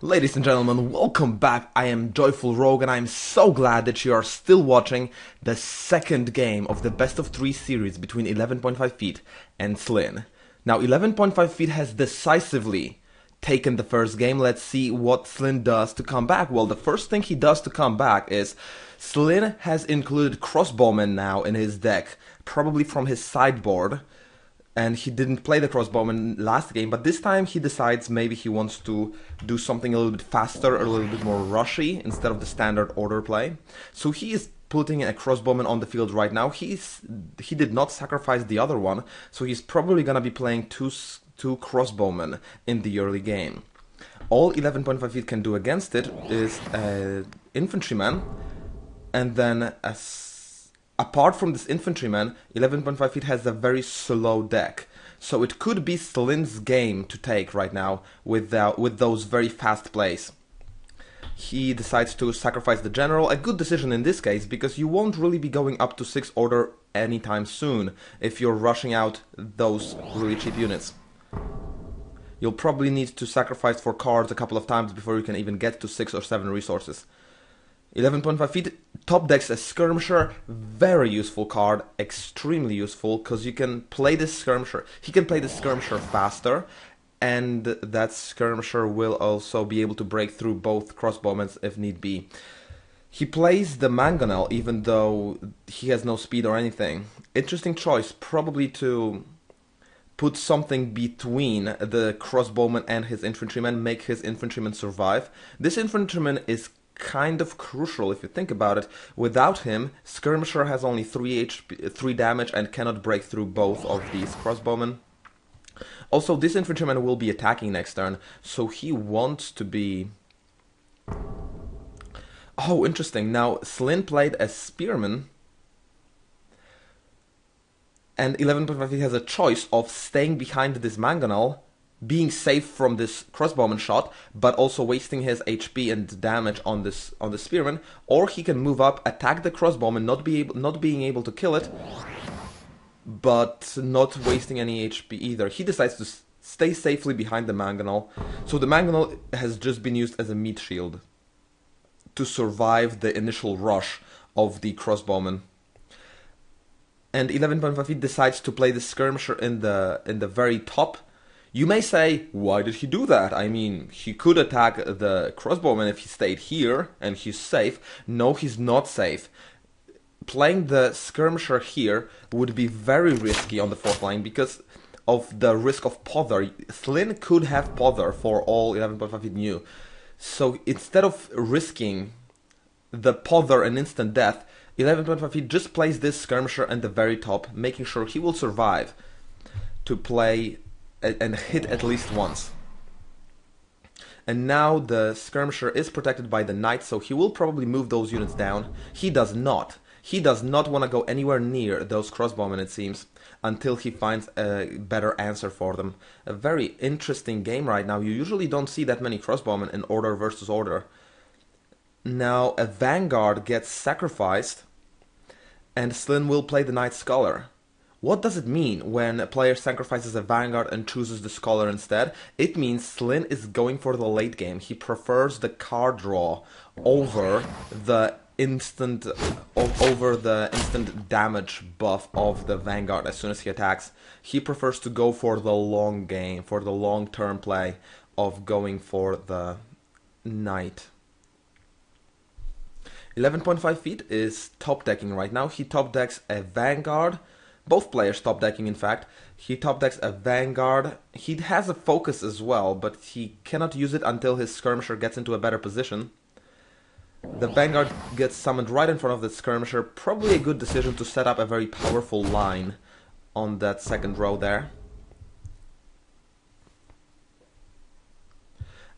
Ladies and gentlemen, welcome back. I am Joyful Rogue and I'm so glad that you are still watching the second game of the best of 3 series between 11.5 feet and Slin. Now 11.5 feet has decisively taken the first game. Let's see what Slin does to come back. Well, the first thing he does to come back is Slin has included crossbowmen now in his deck, probably from his sideboard. And he didn't play the crossbowman last game, but this time he decides maybe he wants to do something a little bit faster, or a little bit more rushy, instead of the standard order play. So he is putting a crossbowman on the field right now. He did not sacrifice the other one, so he's probably gonna be playing two crossbowmen in the early game. All 11.5 feet can do against it is infantryman, and then apart from this infantryman, 11.5 feet has a very slow deck. So it could be Slin's game to take right now with those very fast plays. He decides to sacrifice the general, a good decision in this case, because you won't really be going up to 6 order anytime soon if you're rushing out those really cheap units. You'll probably need to sacrifice for cards a couple of times before you can even get to 6 or 7 resources. 11.5 feet top decks a skirmisher, very useful card, extremely useful, because you can play this skirmisher. He can play this skirmisher faster, and that skirmisher will also be able to break through both crossbowmen if need be. He plays the mangonel even though he has no speed or anything. Interesting choice, probably to put something between the crossbowman and his infantryman, make his infantryman survive. This infantryman is kind of crucial if you think about it. Without him, Skirmisher has only 3 damage and cannot break through both of these crossbowmen. Also, this infantryman will be attacking next turn, so he wants to be... Oh, interesting. Now, Slin played a spearman, and 11.5 has a choice of staying behind this mangonel, being safe from this crossbowman shot, but also wasting his HP and damage on the spearman, or he can move up, attack the crossbowman, not being able to kill it, but not wasting any HP either. He decides to stay safely behind the mangonel, so the mangonel has just been used as a meat shield to survive the initial rush of the crossbowman. And 11.5 feet decides to play the skirmisher in the very top. You may say, why did he do that? I mean, he could attack the crossbowman if he stayed here, and he's safe. No, he's not safe. Playing the skirmisher here would be very risky on the 4th line because of the risk of pother. Slin could have pother for all 11.5 feet knew. So instead of risking the pother and instant death, 11.5 feet just plays this skirmisher at the very top, making sure he will survive to play and hit at least once. And now the skirmisher is protected by the knight, so he will probably move those units down. He does not. He does not want to go anywhere near those crossbowmen, it seems, until he finds a better answer for them. A very interesting game right now. You usually don't see that many crossbowmen in order versus order. Now a vanguard gets sacrificed, and Slin will play the knight scholar. What does it mean when a player sacrifices a vanguard and chooses the scholar instead? It means Slin is going for the late game. He prefers the card draw over the instant damage buff of the vanguard as soon as he attacks. He prefers to go for the long game, for the long-term play of going for the knight. 11.5 feet is top decking right now. He top decks a vanguard. Both players top decking, in fact. He top decks a vanguard. He has a focus as well, but he cannot use it until his skirmisher gets into a better position. The vanguard gets summoned right in front of the skirmisher. Probably a good decision to set up a very powerful line on that second row there.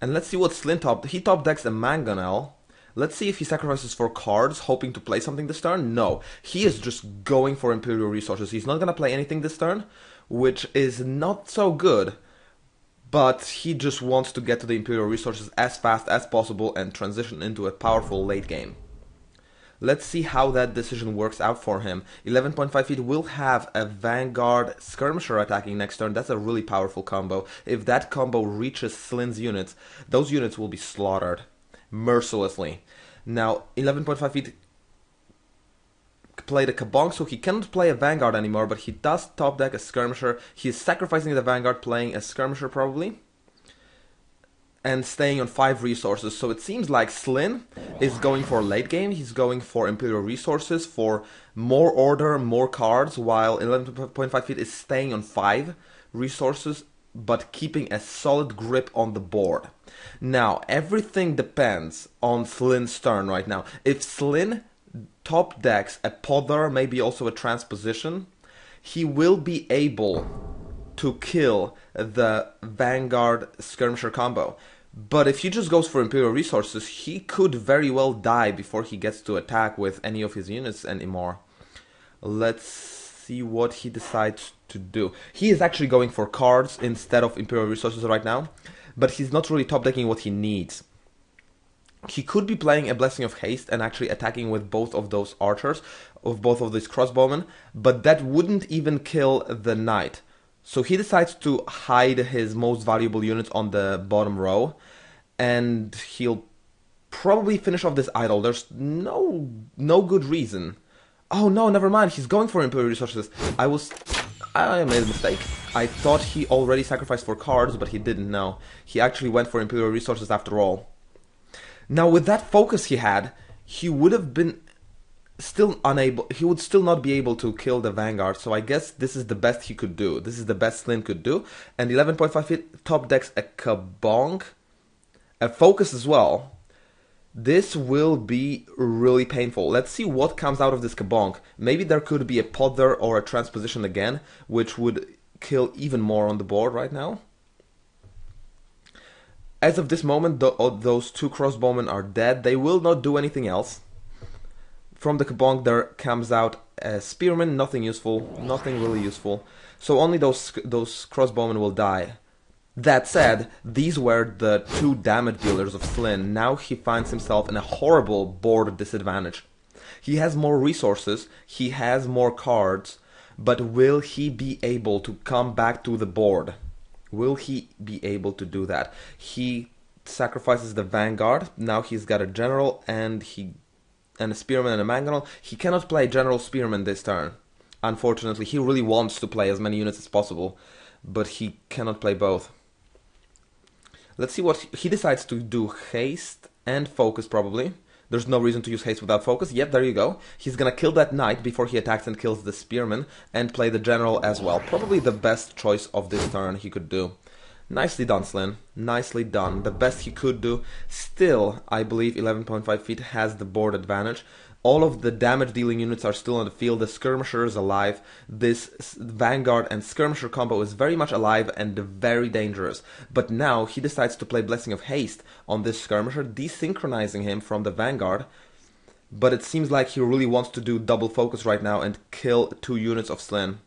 And let's see what Slin top. He top decks a mangonel. Let's see if he sacrifices for cards, hoping to play something this turn. No, he is just going for Imperial Resources. He's not going to play anything this turn, which is not so good. But he just wants to get to the Imperial Resources as fast as possible and transition into a powerful late game. Let's see how that decision works out for him. 11.5 feet will have a Vanguard Skirmisher attacking next turn. That's a really powerful combo. If that combo reaches Slin's units, those units will be slaughtered mercilessly. Now, 11.5 feet played a Kabong, so he cannot play a Vanguard anymore, but he does top deck a Skirmisher. He is sacrificing the Vanguard, playing a Skirmisher probably, and staying on 5 resources. So it seems like Slin is going for late game. He's going for Imperial resources, for more order, more cards, while 11.5 feet is staying on 5 resources, but keeping a solid grip on the board. Now, everything depends on Slin's turn right now. If Slin top decks a Pother, maybe also a Transposition, he will be able to kill the Vanguard Skirmisher combo. But if he just goes for Imperial resources, he could very well die before he gets to attack with any of his units anymore. Let's see what he decides to do. He is actually going for cards instead of Imperial resources right now, but he's not really top decking what he needs. He could be playing a Blessing of Haste and actually attacking with both of those archers, of both of these crossbowmen, but that wouldn't even kill the knight. So he decides to hide his most valuable units on the bottom row, and he'll probably finish off this idol. There's no good reason. Oh no, never mind, he's going for Imperial resources. I made a mistake. I thought he already sacrificed for cards, but he didn't know. He actually went for Imperial resources after all. Now, with that focus he had, he would have been he would still not be able to kill the Vanguard, so I guess this is the best he could do. This is the best Slin could do. And 11.5 feet top decks a Kabong, a focus as well. This will be really painful. Let's see what comes out of this Kabong. Maybe there could be a Pother or a Transposition again, which would kill even more on the board right now. As of this moment, those 2 crossbowmen are dead. They will not do anything else. From the Kabong there comes out a Spearman, nothing useful, nothing really useful. So only those crossbowmen will die. That said, these were the 2 damage dealers of Slin. Now he finds himself in a horrible board disadvantage. He has more resources, he has more cards, but will he be able to come back to the board? Will he be able to do that? He sacrifices the Vanguard. Now he's got a General and a Spearman and a Mangonel. He cannot play General Spearman this turn. Unfortunately, he really wants to play as many units as possible, but he cannot play both. Let's see what he decides to do. Haste and focus probably. There's no reason to use haste without focus. Yep, there you go. He's gonna kill that knight before he attacks and kills the spearman, and play the general as well. Probably the best choice of this turn he could do. Nicely done, Slin. Nicely done. The best he could do. Still, I believe 11.5 feet has the board advantage. All of the damage dealing units are still on the field. The skirmisher is alive. This Vanguard and skirmisher combo is very much alive and very dangerous. But now he decides to play Blessing of Haste on this skirmisher, desynchronizing him from the Vanguard. But it seems like he really wants to do double focus right now and kill 2 units of Slin.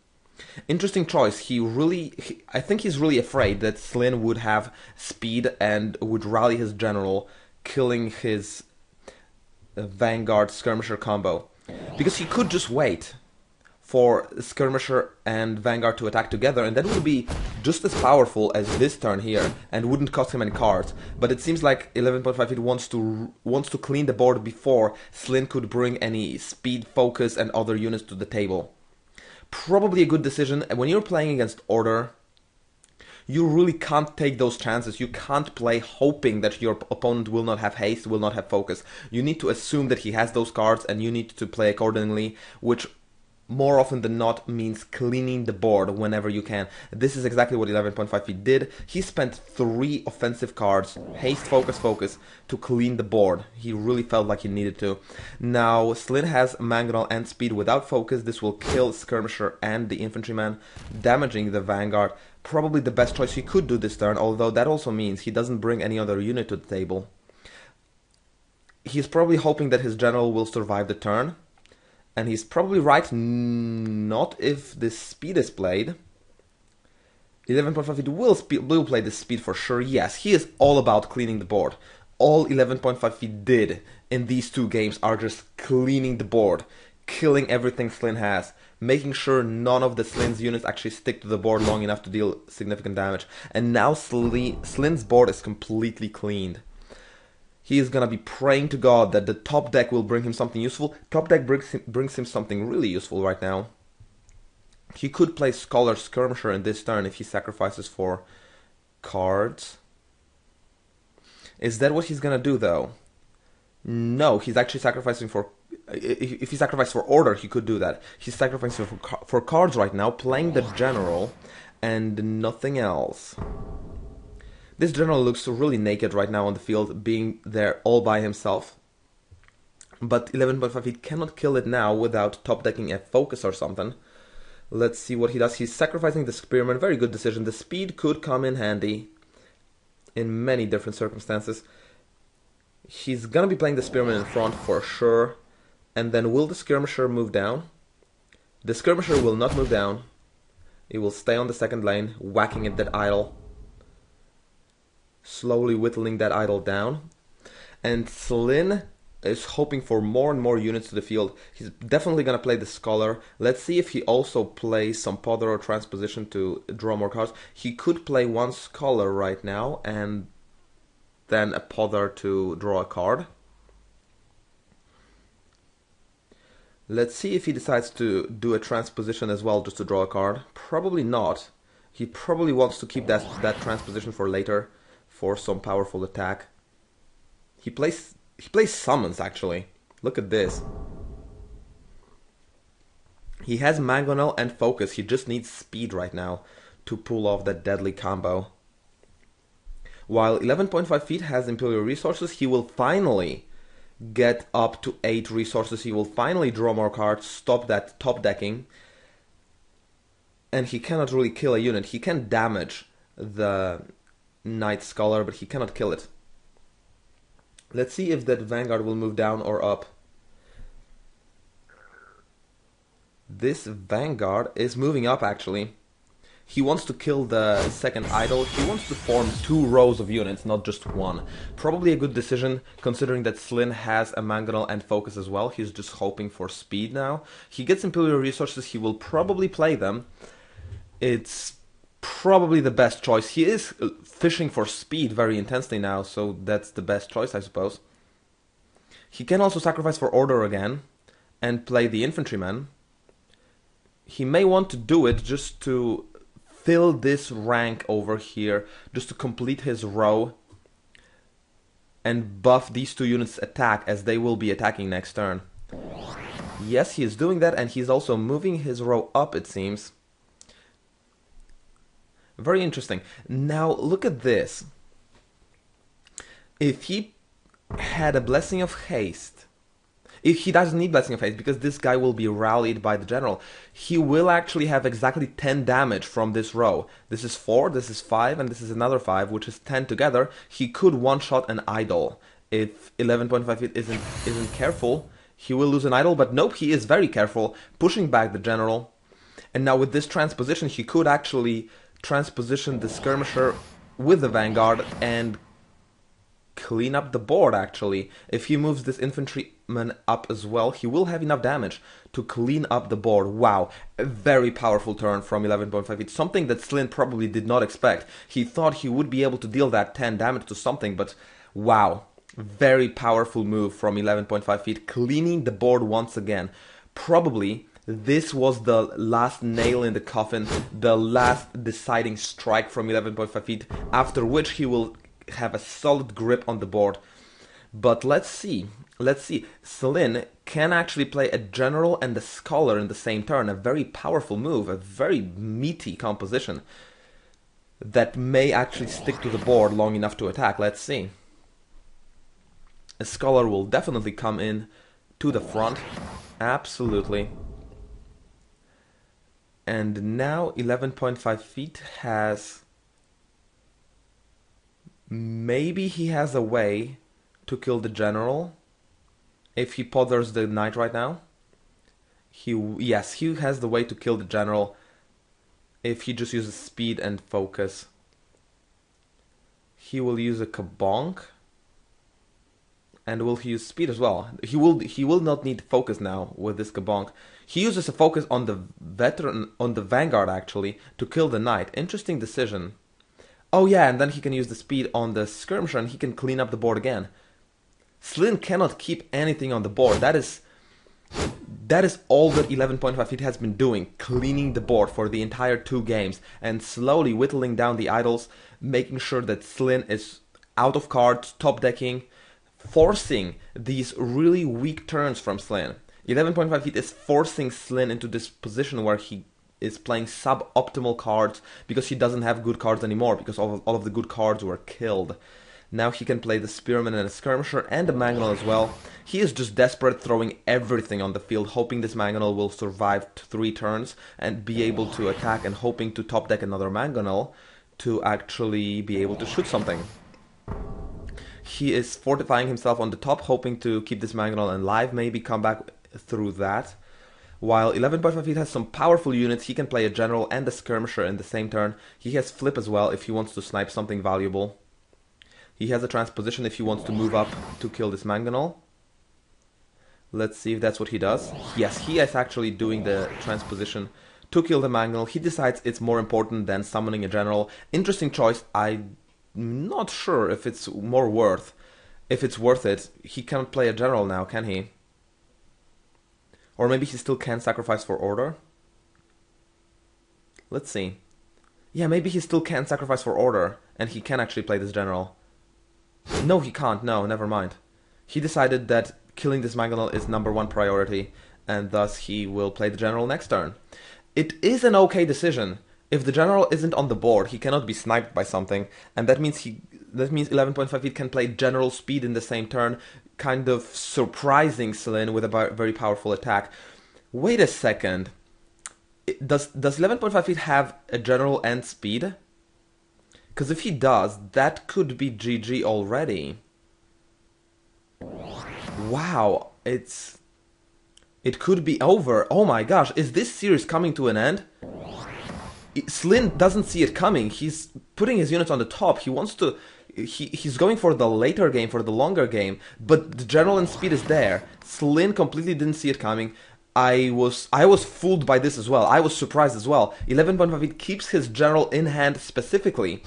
Interesting choice. I think he's really afraid that Slin would have speed and would rally his general, killing his Vanguard skirmisher combo, because he could just wait for skirmisher and Vanguard to attack together, and that would be just as powerful as this turn here and wouldn't cost him any cards. But it seems like 11.5 feet wants to clean the board before Slin could bring any speed, focus and other units to the table. Probably a good decision. When you're playing against Order, you really can't take those chances. You can't play hoping that your opponent will not have haste, will not have focus. You need to assume that he has those cards and you need to play accordingly, which more often than not means cleaning the board whenever you can. This is exactly what 11.5 feet did. He spent 3 offensive cards, haste, focus, focus, to clean the board. He really felt like he needed to. Now, Slin has Mangonel and speed without focus. This will kill Skirmisher and the Infantryman, damaging the Vanguard. Probably the best choice he could do this turn, although that also means he doesn't bring any other unit to the table. He's probably hoping that his general will survive the turn. And he's probably right, not if this speed is played. 11.5 feet will play this speed for sure. Yes, he is all about cleaning the board. all 11.5 feet did in these two games are just cleaning the board, killing everything Slin has, making sure none of the Slin's units actually stick to the board long enough to deal significant damage. And now Slin's board is completely cleaned. He is gonna be praying to God that the top deck will bring him something useful. Top deck brings him something really useful right now. He could play Scholar Skirmisher in this turn if he sacrifices for cards. Is that what he's gonna do though? No, he's actually sacrificing for... If he sacrificed for order, he could do that. He's sacrificing for cards right now, playing the general and nothing else. This general looks really naked right now on the field, being there all by himself. But 11.5 feet cannot kill it now without top decking a focus or something. Let's see what he does. He's sacrificing the Spearman. Very good decision. The speed could come in handy in many different circumstances. He's gonna be playing the Spearman in front for sure. And then will the Skirmisher move down? The Skirmisher will not move down. It will stay on the second lane, whacking at that idol. Slowly whittling that idol down. And Slin is hoping for more and more units to the field. He's definitely going to play the Scholar. Let's see if he also plays some Podder or Transposition to draw more cards. He could play one Scholar right now and then a Podder to draw a card. Let's see if he decides to do a Transposition as well just to draw a card. Probably not. He probably wants to keep that Transposition for later for some powerful attack. He plays summons, actually. Look at this. He has Mangonel and Focus. He just needs speed right now to pull off that deadly combo. While 11.5 feet has Imperial Resources, he will finally get up to 8 resources. He will finally draw more cards, stop that top decking. And he cannot really kill a unit. He can damage the Knight Scholar, but he cannot kill it. Let's see if that Vanguard will move down or up. This Vanguard is moving up, actually. He wants to kill the second idol. He wants to form 2 rows of units, not just one. Probably a good decision, considering that Slin has a Mangonel and Focus as well. He's just hoping for speed now. He gets Imperial Resources. He will probably play them. It's probably the best choice. He is fishing for speed very intensely now, so that's the best choice, I suppose. He can also sacrifice for order again and play the infantryman. He may want to do it just to fill this rank over here, just to complete his row and buff these 2 units' attack, as they will be attacking next turn. Yes, he is doing that, and he's also moving his row up, it seems. Very interesting. Now, look at this. If he had a Blessing of Haste, if he doesn't need Blessing of Haste, because this guy will be rallied by the general, he will actually have exactly 10 damage from this row. This is 4, this is 5, and this is another 5, which is 10 together. He could one-shot an idol. If 11.5 feet isn't careful, he will lose an idol, but nope, he is very careful, pushing back the general. And now with this transposition, he could actually transposition the Skirmisher with the Vanguard and clean up the board, actually. If he moves this infantryman up as well, he will have enough damage to clean up the board. Wow, a very powerful turn from 11.5 feet. Something that Slin probably did not expect. He thought he would be able to deal that 10 damage to something, but wow, very powerful move from 11.5 feet, cleaning the board once again. Probably this was the last nail in the coffin, the last deciding strike from 11.5 feet, after which he will have a solid grip on the board. But let's see. Slin can actually play a general and a scholar in the same turn. A very powerful move, a very meaty composition that may actually stick to the board long enough to attack. Let's see. A scholar will definitely come in to the front. Absolutely. And now 11.5 feet has... Maybe he has a way to kill the general if he podders the knight right now. Yes, he has the way to kill the general if he just uses speed and focus. He will use a Kabonk. And will he use speed as well? He will not need focus now with this Kabonk. He uses a focus on the veteran, on the Vanguard actually, to kill the Knight. Interesting decision. Oh yeah, and then he can use the speed on the Skirmisher and he can clean up the board again. Slin cannot keep anything on the board. That is all that 11.5 feet has been doing, cleaning the board for the entire 2 games and slowly whittling down the idols, making sure that Slin is out of cards, top decking, forcing these really weak turns from Slin. 11.5 feet is forcing Slin into this position where he is playing suboptimal cards because he doesn't have good cards anymore, because all of the good cards were killed. Now he can play the Spearman and a Skirmisher and a Mangonel as well. He is just desperate, throwing everything on the field, hoping this Mangonel will survive 3 turns and be able to attack, and hoping to top deck another Mangonel to actually be able to shoot something. He is fortifying himself on the top, hoping to keep this Mangonel alive, maybe come back through that. While 11.5 feet has some powerful units, he can play a General and a Skirmisher in the same turn. He has Flip as well if he wants to snipe something valuable. He has a Transposition if he wants to move up to kill this Mangonel. Let's see if that's what he does. Yes, he is actually doing the Transposition to kill the Mangonel. He decides it's more important than summoning a General. Interesting choice. I'm not sure if it's worth it. He can't play a General now, can he? Or maybe he still can sacrifice for order? Let's see. Yeah, maybe he still can sacrifice for order, and he can actually play this General. No, he can't. No, never mind. He decided that killing this Mangonel is #1 priority, and thus he will play the General next turn. It is an okay decision. If the General isn't on the board, he cannot be sniped by something, and that means 11.5 feet can play General Speed in the same turn, kind of surprising Slin with a very powerful attack. Wait a second. Does 11.5 feet have a General and Speed? Because if he does, that could be GG already. Wow, it could be over. Oh my gosh, is this series coming to an end? Slin doesn't see it coming. He's putting his units on the top. He wants to... He's going for the later game, for the longer game, but the General and Speed is there. Slin completely didn't see it coming. I was fooled by this as well. I was surprised as well. 11.5 feet keeps his General in hand specifically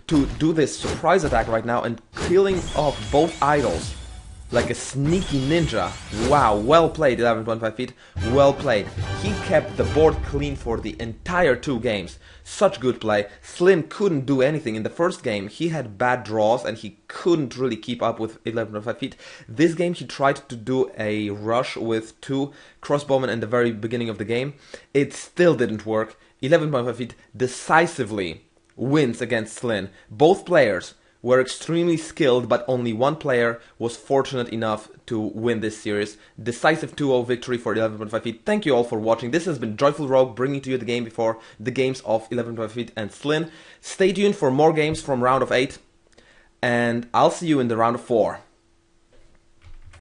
to do this surprise attack right now and killing off both idols like a sneaky ninja. Wow, well played 11.5 feet, well played. He kept the board clean for the entire 2 games. Such good play. Slin couldn't do anything. In the first game, he had bad draws and he couldn't really keep up with 11.5 feet. This game, he tried to do a rush with 2 crossbowmen in the very beginning of the game. It still didn't work. 11.5 feet decisively wins against Slin. Both players were extremely skilled, but only one player was fortunate enough to win this series. Decisive 2-0 victory for 11.5 feet. Thank you all for watching. This has been Joyful Rogue bringing to you the game before the games of 11.5 feet and Slin. Stay tuned for more games from round of 8, and I'll see you in the round of 4.